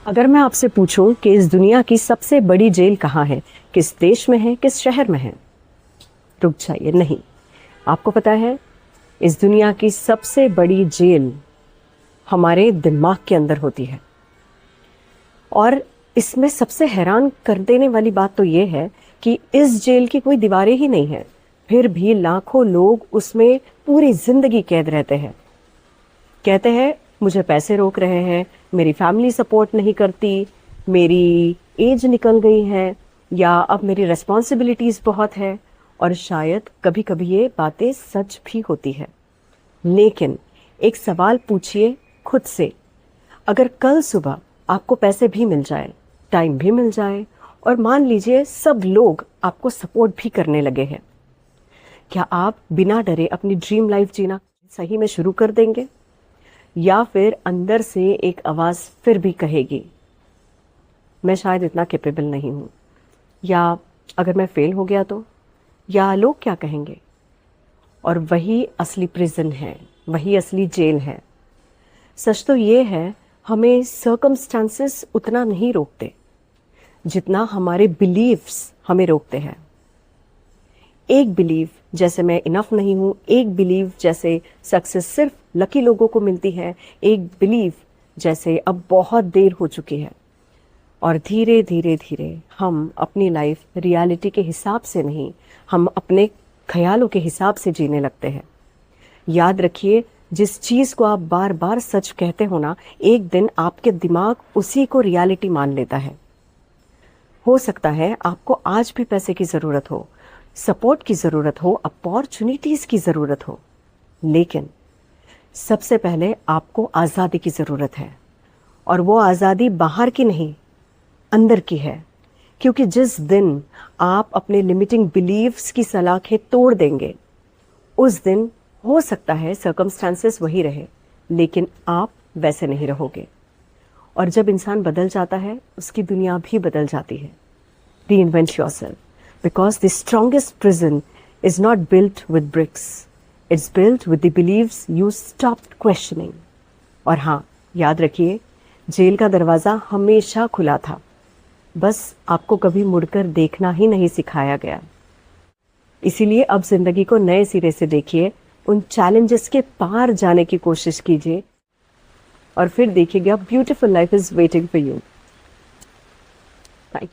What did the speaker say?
अगर मैं आपसे पूछूं कि इस दुनिया की सबसे बड़ी जेल कहाँ है, किस देश में है, किस शहर में है, रुक जाइए। नहीं, आपको पता है, इस दुनिया की सबसे बड़ी जेल हमारे दिमाग के अंदर होती है। और इसमें सबसे हैरान कर देने वाली बात तो ये है कि इस जेल की कोई दीवारें ही नहीं है, फिर भी लाखों लोग उसमें पूरी जिंदगी कैद रहते हैं। कहते हैं मुझे पैसे रोक रहे हैं, मेरी फैमिली सपोर्ट नहीं करती, मेरी एज निकल गई है, या अब मेरी रिस्पॉन्सिबिलिटीज बहुत है। और शायद कभी कभी ये बातें सच भी होती है। लेकिन एक सवाल पूछिए खुद से, अगर कल सुबह आपको पैसे भी मिल जाए, टाइम भी मिल जाए, और मान लीजिए सब लोग आपको सपोर्ट भी करने लगे हैं, क्या आप बिना डरे अपनी ड्रीम लाइफ जीना सही में शुरू कर देंगे? या फिर अंदर से एक आवाज फिर भी कहेगी मैं शायद इतना कैपेबल नहीं हूं, या अगर मैं फेल हो गया तो, या लोग क्या कहेंगे? और वही असली प्रिजन है, वही असली जेल है। सच तो ये है, हमें सर्कमस्टांसेस उतना नहीं रोकते जितना हमारे बिलीव्स हमें रोकते हैं। एक बिलीव जैसे मैं इनफ नहीं हूं, एक बिलीव जैसे सक्सेस सिर्फ लकी लोगों को मिलती है, एक बिलीव जैसे अब बहुत देर हो चुकी है। और धीरे धीरे धीरे हम अपनी लाइफ रियलिटी के हिसाब से नहीं, हम अपने ख्यालों के हिसाब से जीने लगते हैं। याद रखिए, जिस चीज को आप बार बार सच कहते हो ना, एक दिन आपके दिमाग उसी को रियलिटी मान लेता है। हो सकता है आपको आज भी पैसे की जरूरत हो, सपोर्ट की जरूरत हो, अपॉर्चुनिटीज की जरूरत हो, लेकिन सबसे पहले आपको आजादी की जरूरत है। और वो आजादी बाहर की नहीं, अंदर की है। क्योंकि जिस दिन आप अपने लिमिटिंग बिलीव्स की सलाखें तोड़ देंगे, उस दिन हो सकता है सर्कमस्टांसेस वही रहे, लेकिन आप वैसे नहीं रहोगे। और जब इंसान बदल जाता है, उसकी दुनिया भी बदल जाती है। Reinvent yourself, because the strongest prison is not built with bricks, it's built with the beliefs you stopped questioning. और हाँ, याद रखिए, जेल का दरवाज़ा हमेशा खुला था, बस आपको कभी मुड़कर देखना ही नहीं सिखाया गया। इसीलिए अब जिंदगी को नए सिरे से देखिए, उन चैलेंजेस के पार जाने की कोशिश कीजिए, और फिर देखिएगा beautiful life is waiting for you. Thank you.